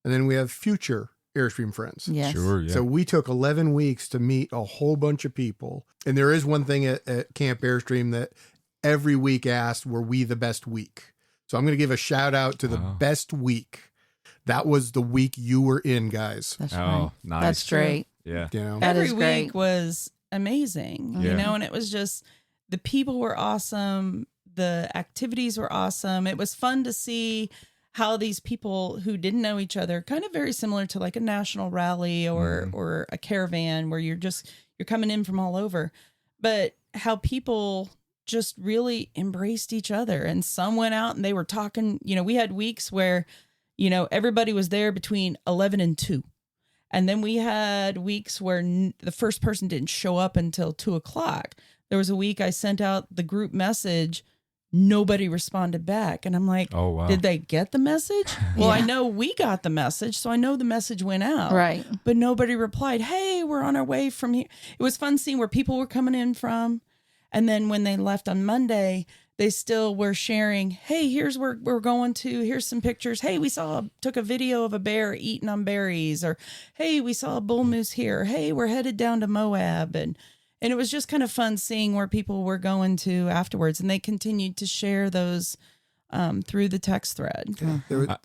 and then we have future Airstream friends. Yes. Sure. Yeah. So we took 11 weeks to meet a whole bunch of people. And there is one thing at Camp Airstream that every week asked, were we the best week? So I'm going to give a shout out to the Wow. best week. That was the week you were in, guys. That's Oh, right. nice. That's great. Yeah. You know, That Every is great. week was amazing, Yeah. and it was just, the people were awesome. The activities were awesome. It was fun to see how these people who didn't know each other, kind of very similar to like a national rally or a caravan where you're coming in from all over, but how people just really embraced each other. And some went out and they were talking, we had weeks where, everybody was there between 11 and 2. And then we had weeks where the first person didn't show up until 2:00. There was a week I sent out the group message. Nobody responded back. And I'm like, Oh, wow. did they get the message? Well, I Yeah. know we got the message, so I know the message went out. Right. But nobody replied, hey, we're on our way from here. It was fun seeing where people were coming in from. And then when they left on Monday, they still were sharing, hey, here's where we're going to. Here's some pictures. Hey, took a video of a bear eating on berries. Or, hey, we saw a bull moose here. Hey, we're headed down to Moab. And it was just kind of fun seeing where people were going to afterwards. And they continued to share those through the text thread.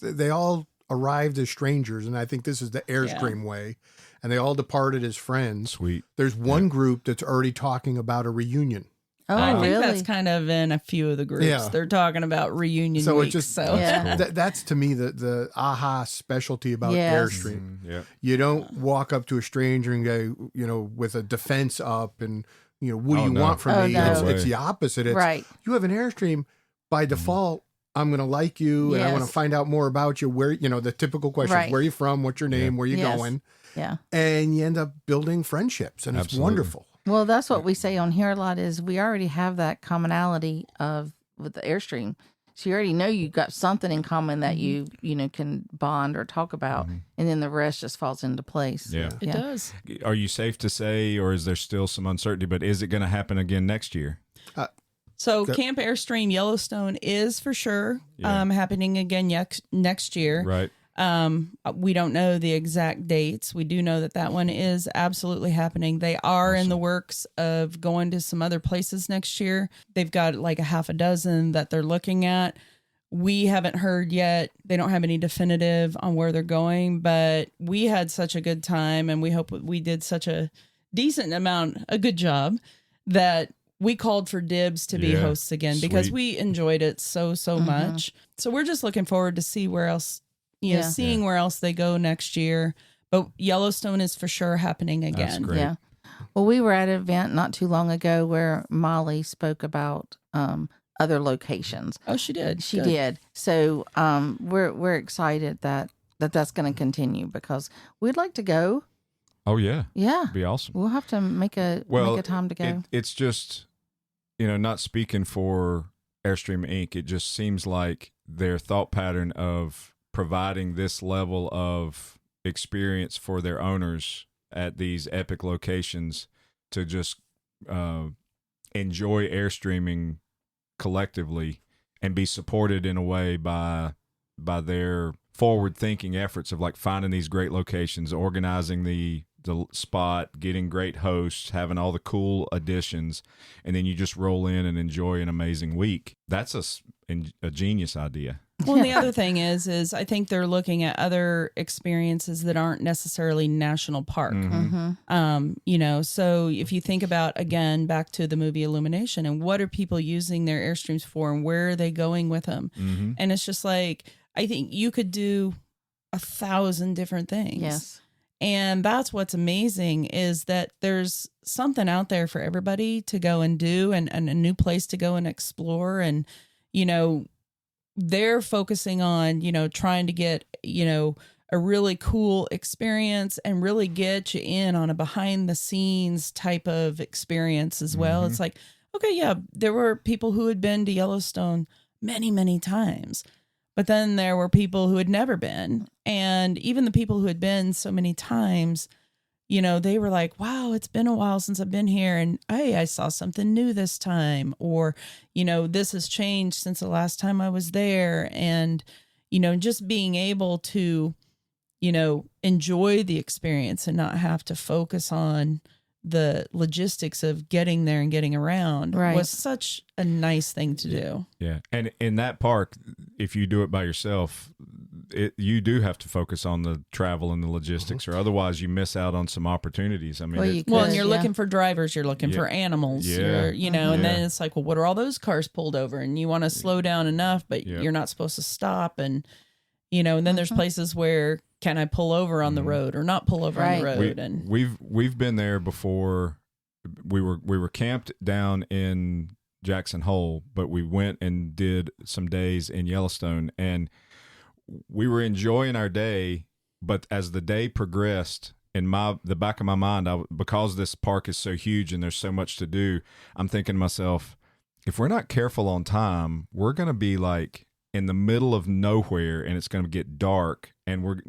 they all arrived as strangers, and I think this is the Airstream way. And they all departed as friends. Sweet. There's one group that's already talking about a reunion. Oh, I think really? that's kind of in a few of the groups. Yeah. They're talking about reunion So it weeks. just So Yeah. that's to me the aha specialty about Yes. Airstream. Yeah. You don't walk up to a stranger and go, with a defense up and what do Oh, you no. want from Oh, me? no. It's the opposite. It's Right. you have an Airstream by default. I'm going to like you and I want to Yes. find out more about you. Where, the typical questions, Right. where are you from? What's your name? Where you Yes. going? Yeah. And you end up building friendships and it's Absolutely. wonderful. Well, that's what we say on here a lot is we already have that commonality with the Airstream. So you already know you got something in common that you can bond or talk about, and then the rest just falls into place. Yeah. it Yeah. does. Are you safe to say, or is there still some uncertainty, but is it going to happen again next year? So The- Camp Airstream Yellowstone is for sure Yeah. happening again next year. Right. We don't know the exact dates. We do know that one is absolutely happening. They are in the works of going to some other places next year. They've got like a half a dozen that they're looking at. we haven't heard yet. They don't have any definitive on where they're going, but we had such a good time, and we hope we did such a good job that we called for dibs to be Yeah, hosts again because sweet. we enjoyed it so much. So we're just looking forward to see where else, seeing where else they go next year. But Yellowstone is for sure happening again. That's great. Yeah. Well, we were at an event not too long ago where Molly spoke about other locations. Oh, she did. She Good. did. So we're excited that that's going to continue because we'd like to go. Oh yeah, Yeah, be awesome. we'll have to make a time to go. It's just, not speaking for Airstream Inc. It just seems like their thought pattern of providing this level of experience for their owners at these epic locations to just enjoy Airstreaming collectively and be supported in a way by their forward thinking efforts of like finding these great locations, organizing the spot, getting great hosts, having all the cool additions, and then you just roll in and enjoy an amazing week. That's a genius idea. Well, and the other thing is I think they're looking at other experiences that aren't necessarily national park. So if you think about, again, back to the movie Illumination and what are people using their Airstreams for and where are they going with them? And it's just like, I think you could do 1,000 different things. Yes. And that's what's amazing is that there's something out there for everybody to go and do and a new place to go and explore. And, they're focusing on, trying to get, a really cool experience and really get you in on a behind the scenes type of experience as well. It's like, okay, yeah, there were people who had been to Yellowstone many, many times. But then there were people who had never been. And even the people who had been so many times, they were like, wow, it's been a while since I've been here. And hey, I saw something new this time. Or, this has changed since the last time I was there. And, just being able to, enjoy the experience and not have to focus on the logistics of getting there and getting around was such a nice thing to do. Yeah. And in that park, if you do it by yourself, you do have to focus on the travel and the logistics, or otherwise you miss out on some opportunities. I mean, and you're looking for drivers, you're looking for animals, and then it's like, well, what are all those cars pulled over? And you want to slow down enough, but you're not supposed to stop. And, and then there's places where can I pull over on the road or not pull over on the road? We've been there before. We were camped down in Jackson Hole, but we went and did some days in Yellowstone, and we were enjoying our day. But as the day progressed, in the back of my mind, because this park is so huge and there's so much to do, I'm thinking to myself, if we're not careful on time, we're going to be like in the middle of nowhere and it's going to get dark and we're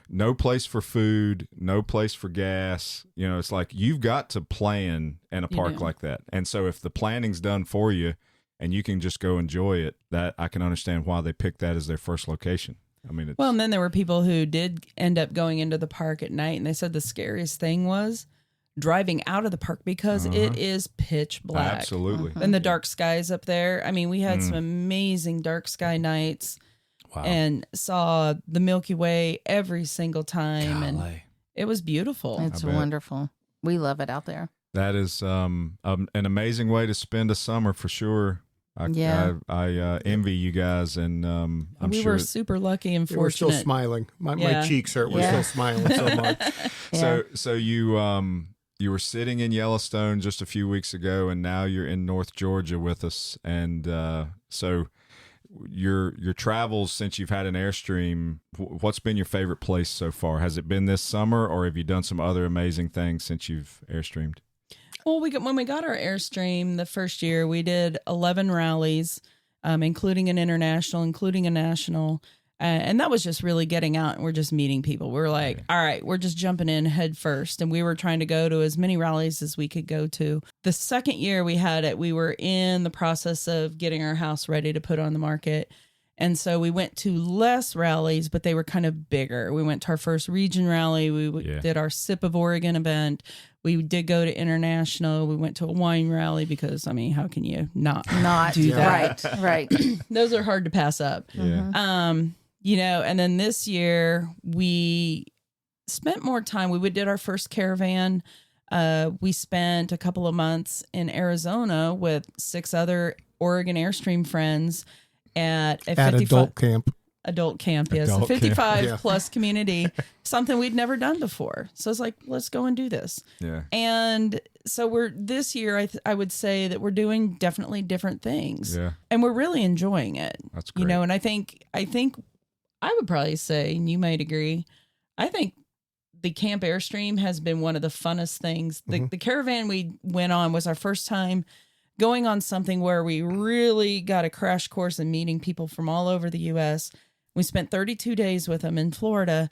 no place for food, no place for gas. It's like you've got to plan in a park like that. And so if the planning's done for you and you can just go enjoy it, that I can understand why they picked that as their first location. I mean, and then there were people who did end up going into the park at night and they said the scariest thing was driving out of the park because it is pitch black. Absolutely. And the dark skies up there. I mean, we had some amazing dark sky nights and saw the Milky Way every single time. And it was beautiful. It's wonderful. We love it out there. That is an amazing way to spend a summer for sure. I envy you guys, and we were super lucky and fortunate. We're still smiling. My cheeks hurt. We're still smiling so much. So you were sitting in Yellowstone just a few weeks ago, and now you're in North Georgia with us. And so your travels since you've had an Airstream, what's been your favorite place so far? Has it been this summer, or have you done some other amazing things since you've Airstreamed? Well, when we got our Airstream the first year, we did 11 rallies, including an international, including a national. And that was just really getting out and we're just meeting people. We were like, all right, we're just jumping in head first. And we were trying to go to as many rallies as we could go to. The second year we had it, we were in the process of getting our house ready to put on the market. And so we went to less rallies, but they were kind of bigger. We went to our first region rally. We did our Sip of Oregon event. We did go to international. We went to a wine rally because, I mean, how can you not do that? Right. Those are hard to pass up. Yeah. You know, and then this year we spent more time. We did our first caravan. We spent a couple of months in Arizona with 6 other Oregon Airstream friends at a 55 adult camp. Adult camp, yes. Adult A 55 camp. plus community, something we'd never done before. So it's like, let's go and do this. Yeah. And so this year, I would say that we're doing definitely different things. Yeah. And we're really enjoying it. That's great. You know, and I think I would probably say, and you might agree, I think the Camp Airstream has been one of the funnest things. The caravan we went on was our first time going on something where we really got a crash course in meeting people from all over the U.S. We spent 32 days with them in Florida,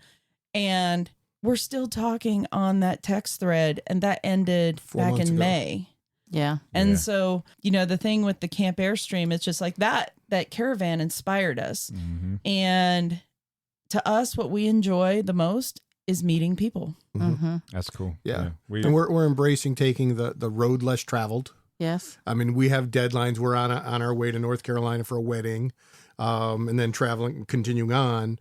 and we're still talking on that text thread, and that ended 4 back months in ago. May. Yeah. And Yeah. so, you know, the thing with the Camp Airstream, it's just like that caravan inspired us. Mm-hmm. And to us, what we enjoy the most is meeting people. That's cool. Yeah. We, And we're embracing taking the road less traveled. Yes. I mean, we have deadlines. We're on our way to North Carolina for a wedding, and then traveling, continuing on.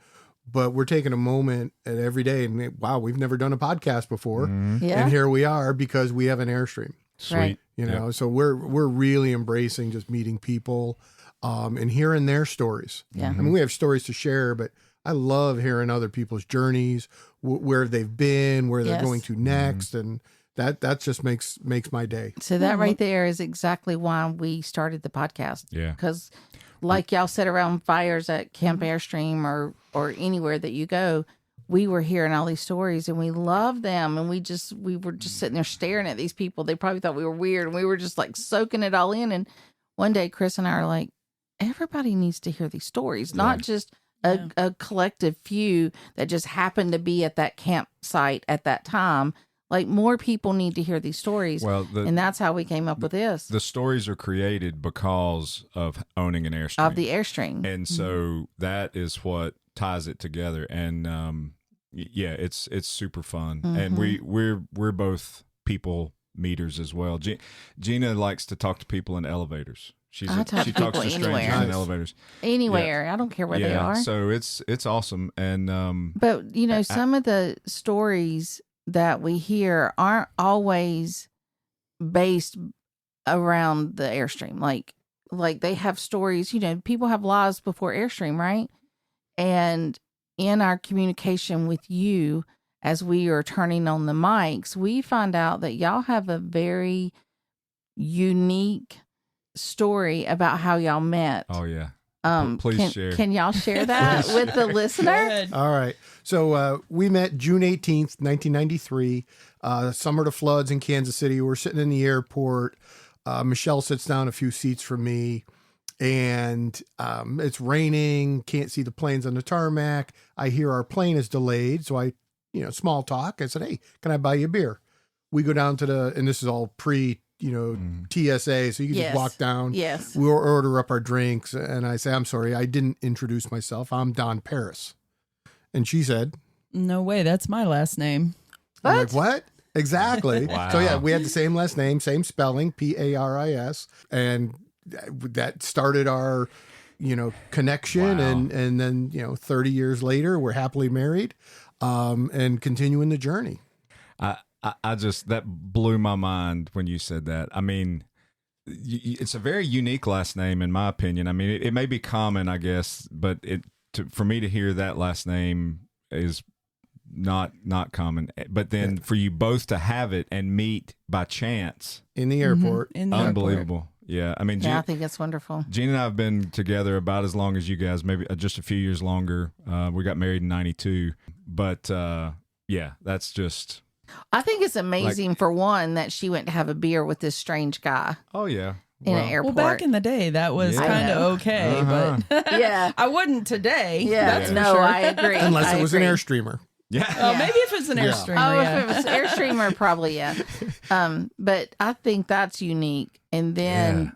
But we're taking a moment at every day, and wow, we've never done a podcast before, Yeah. and here we are because we have an Airstream. sweet. Right. You know, so we're really embracing just meeting people, and hearing their stories. Yeah. I mean, we have stories to share, but I love hearing other people's journeys, where they've been, where they're Yes. going to next, and that just makes my day. So that right there is exactly why we started the podcast. Yeah. Because like y'all sit around fires at Camp Airstream or anywhere that you go, we were hearing all these stories and we loved them. And we were just sitting there staring at these people. They probably thought we were weird, and we were just like soaking it all in. And one day Chris and I are like, everybody needs to hear these stories, not just a collective few that just happened to be at that campsite at that time. Like, more people need to hear these stories. Well, And that's how we came up with this. the stories are created because of owning an Airstream. Of the Airstream. And so that is what ties it together. And yeah, it's super fun. And we're both people meters as well. Gina likes to talk to people in elevators. She talks to people strangers anywhere. in elevators. Anywhere. I don't care where they are. So it's awesome. And But, you know, some of the stories that we hear aren't always based around the Airstream. Like they have stories, you know, people have lives before Airstream, right? And in our communication with you, as we are turning on the mics, we find out that y'all have a very unique story about how y'all met. oh yeah. Please share. Can y'all share that with the listener? All right. So we met June 18th, 1993, summer to floods in Kansas City. We're sitting in the airport. Michelle sits down a few seats from me, and it's raining. Can't see the planes on the tarmac. I hear our plane is delayed. So I, small talk. I said, hey, can I buy you a beer? We go down to and this is all pre, TSA. So you can Yes. just walk down. Yes. We'll order up our drinks. And I say, I'm sorry, I didn't introduce myself. I'm Don Paris. And she said, No way. That's my last name. I'm like, what? Exactly. Wow. So yeah, we had the same last name, same spelling, Paris. And that started our, connection. Wow. And then, 30 years later, we're happily married, and continuing the journey. I just, that blew my mind when you said that. I mean, it's a very unique last name, in my opinion. I mean, it may be common, I guess, but for me to hear that last name is not common. But then for you both to have it and meet by chance, In the airport. In the airport. unbelievable. Yeah, I mean, Yeah, I think that's wonderful. Gene and I have been together about as long as you guys, maybe just a few years longer. We got married in 92, but yeah, that's just. I think it's amazing, for one, that she went to have a beer with this strange guy Oh yeah, in an Well, airport. back in the day, that was Yeah. kind I of know. okay, Uh-huh. but Yeah. I wouldn't today. Yeah, that's for no, sure. I agree. Unless I it was agree. an Airstreamer. yeah. Oh, Yeah. maybe if it's an Yeah. Airstreamer, Oh, yeah. if it was Airstreamer, probably, yeah. But I think that's unique. And then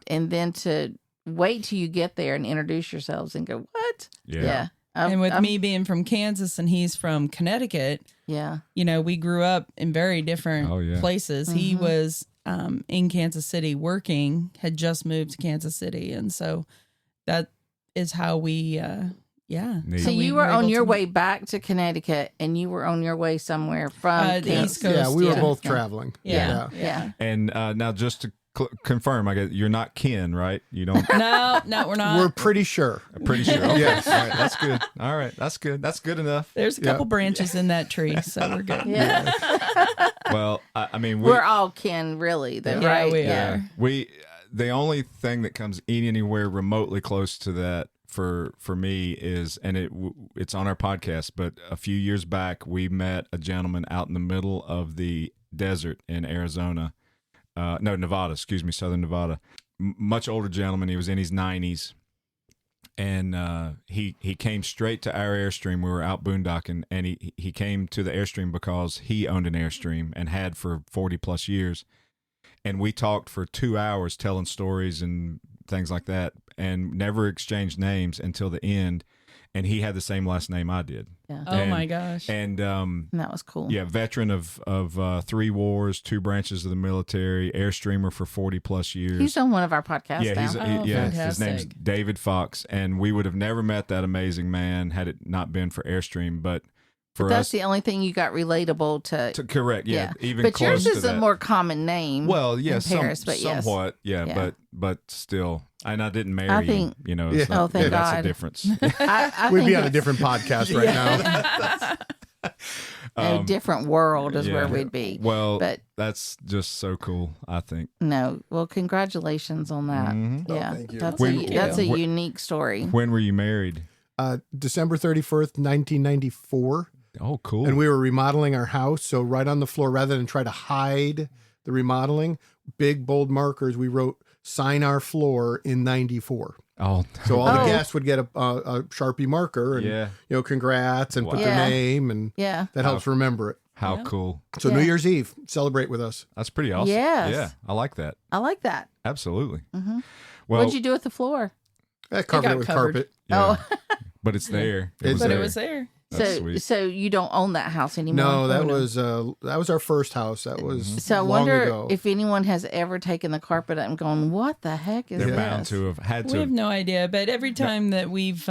to wait till you get there and introduce yourselves and go, what? Yeah. And with me being from Kansas and he's from Connecticut, Yeah. you know, we grew up in very different Oh, yeah. places. He was in Kansas City working, had just moved to Kansas City. And so that is how we, Neat. So you were on your way back to Connecticut and you were on your way somewhere from the Kansas. East Coast. Yeah, we were yeah. both traveling. Yeah. And now just to confirm, I guess you're not kin, right? You don't. No, we're not. We're pretty sure. I'm pretty sure. Okay. Yes. All right. That's good. All right. That's good. That's good enough. There's a couple branches in that tree, so we're good. Yeah. Well, I mean, We're all kin, really, though, Yeah, right? we yeah. are. The only thing that comes anywhere remotely close to that for me is, and it's on our podcast, but a few years back we met a gentleman out in the middle of the desert in Arizona, Nevada, southern Nevada. Much older gentleman. He was in his 90s, and he came straight to our Airstream. We were out boondocking, and he came to the Airstream because he owned an Airstream and had for 40 plus years. And we talked for 2 hours telling stories and things like that, and never exchanged names until the end. And he had the same last name I did. Yeah. Oh my gosh. And And that was cool. yeah, veteran of 3 wars, 2 branches of the military, Airstreamer for 40 plus years. He's on one of our podcasts Yeah, now. his name's fantastic. David Fox, and we would have never met that amazing man had it not been for Airstream. But for That's us, the only thing you got relatable to. correct, yeah, even but close yours to is that. a more common name. Well, yeah, in Paris, but yes. somewhat, yeah, Yeah. but still, and I didn't marry I think- him. You know, Yeah. it's not, Oh, thank that's a God. difference. I We'd think be on a it's different podcast right now. a different world is where yeah. we'd be. Well, But that's just so cool. I think. no, well, congratulations on that. Mhm. Yeah, thank you. that's When- that's a when- unique story. When were you married? December 31st, 1994. Oh, cool. And we were remodeling our house. So right on the floor, rather than try to hide the remodeling, big bold markers, we wrote "Sign our floor" in 94. oh, So all Oh. the guests would get a Sharpie marker and, yeah. congrats and put Wow. their Yeah. name. And Yeah. that helps remember it. How Yeah. cool. So Yeah. New Year's Eve, celebrate with us. That's pretty awesome. Yes. Yeah, I like that. I like that. Absolutely. hmm Well, What'd you do with the floor? I covered got it with covered. carpet. yeah, Oh, but it's there. It's But there. it was there. That's so sweet. so you don't own that house anymore? No, that no. was our first house. That was So I long wonder ago. if anyone has ever taken the carpet up and gone, "What the heck is They're this?" bound to have had We to. have no idea, but every time that we've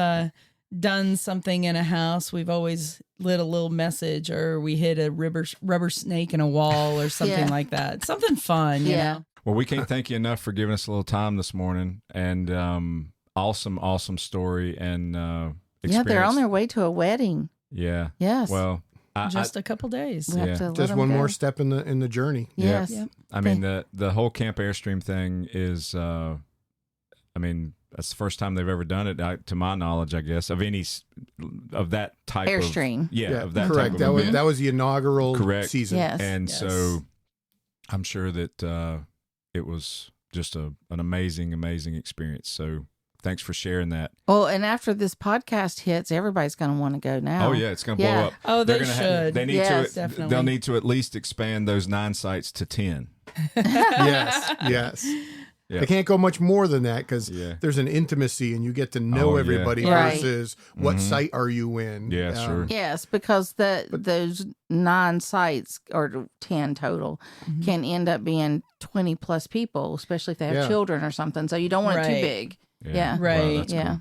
done something in a house, we've always lit a little message, or we hit a rubber snake in a wall, or something Yeah. like that. Something fun, you Yeah. know. Well, we can't thank you enough for giving us a little time this morning, and awesome story and Yeah, experience. they're on their way to a wedding. Yeah. Yes. Well, Just a couple days. we have yeah. to let just them one go. more step in the journey. Yes. Yep. I mean the whole Camp Airstream thing is. I mean, that's the first time they've ever done it, to my knowledge, I guess, of any of that type Airstream. of of that correct. type That of was event. that was the inaugural Correct. season. Yes. And Yes. so I'm sure that it was just an amazing experience. So thanks for sharing that. Well, and after this podcast hits, everybody's going to want to go now. Oh yeah, it's going to Yeah. blow up. Oh, They're they gonna should. They need Yes, to. definitely. They'll need to at least expand those 9 sites to 10. Yes. Yeah. They can't go much more than that because Yeah. there's an intimacy and you get to know Oh, yeah. everybody Right. versus what site are you in. Yeah, sure. Yes, because those 9 sites or 10 total Mm-hmm. can end up being 20 plus people, especially if they have Yeah. children or something. So you don't want it too Right. big. Yeah. Wow, Right. that's Yeah. cool.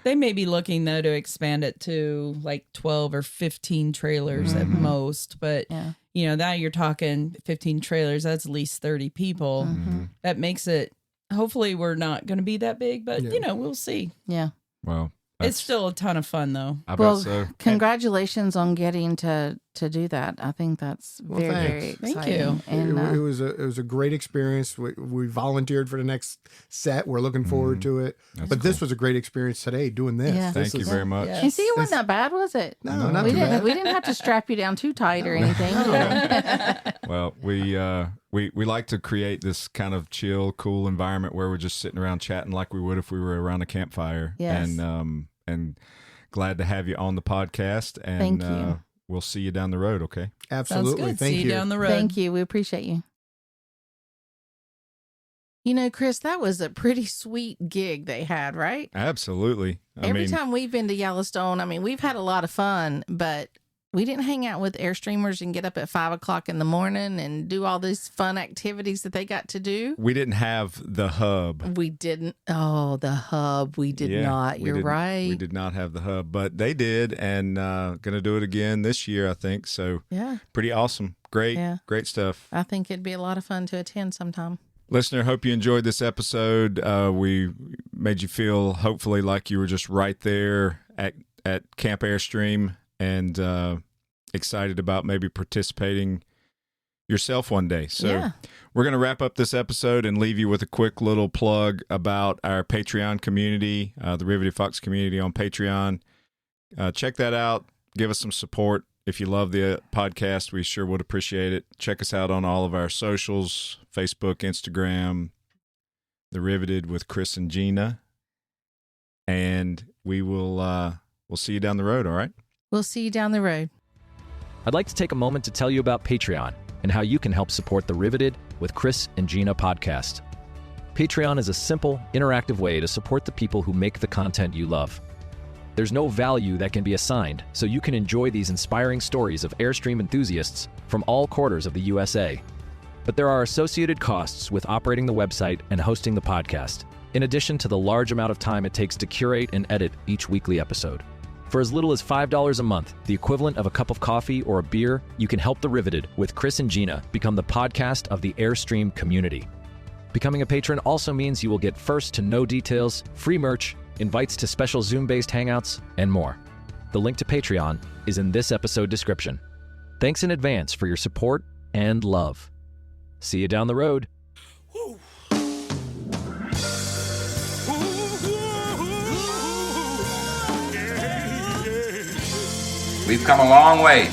They may be looking though to expand it to like 12 or 15 trailers at most, but Yeah. you know, that you're talking 15 trailers, that's at least 30 people. Mm-hmm. That makes it, hopefully we're not going to be that big, but Yeah. you know, we'll see. Yeah. Well, It's still a ton of fun though. I bet Well, so. congratulations on getting to do that. I think that's Well, very, thanks. very Thank exciting. you. And it was a great experience. We volunteered for the next set. We're looking forward to it. That's but this cool. was a great experience today doing this. Yeah. This Thank you is- very much. Yeah. and see, it wasn't that bad, was it? No, not we too didn't. bad. We didn't have to strap you down too tight or anything. Well, we like to create this kind of chill, cool environment where we're just sitting around chatting like we would if we were around a campfire. Yes. And glad to have you on the podcast. And Thank you. We'll see you down the road. Okay. Sounds Absolutely. good. Thank See you down the road. Thank you. We appreciate you. You know, Chris, that was a pretty sweet gig they had, right? Absolutely. Every time we've been to Yellowstone, I mean, we've had a lot of fun, but we didn't hang out with Airstreamers and get up at 5 o'clock in the morning and do all these fun activities that they got to do. We didn't have the hub. We didn't. Oh, the hub. We did not. You're right. We did not have the hub, but they did, and going to do it again this year, I think. So yeah, pretty awesome. Great, great stuff. I think it'd be a lot of fun to attend sometime. Listener, hope you enjoyed this episode. We made you feel hopefully like you were just right there at Camp Airstream and excited about maybe participating yourself one day. So we're going to wrap up this episode and leave you with a quick little plug about our Patreon community, the Riveted Fox community on Patreon. Check that out. Give us some support. If you love the podcast, we sure would appreciate it. Check us out on all of our socials, Facebook, Instagram, The Riveted with Chris and Gina. And we'll see you down the road, all right? We'll see you down the road. I'd like to take a moment to tell you about Patreon and how you can help support the Riveted with Chris and Gina podcast. Patreon is a simple, interactive way to support the people who make the content you love. There's no value that can be assigned, so you can enjoy these inspiring stories of Airstream enthusiasts from all quarters of the USA. But there are associated costs with operating the website and hosting the podcast, in addition to the large amount of time it takes to curate and edit each weekly episode. For as little as $5 a month, the equivalent of a cup of coffee or a beer, you can help the Riveted with Chris and Gina become the podcast of the Airstream community. Becoming a patron also means you will get first-to-know details, free merch, invites to special Zoom-based hangouts, and more. The link to Patreon is in this episode description. Thanks in advance for your support and love. See you down the road. We've come a long way,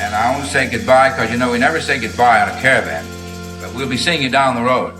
and I want to say goodbye because, we never say goodbye on a caravan, but we'll be seeing you down the road.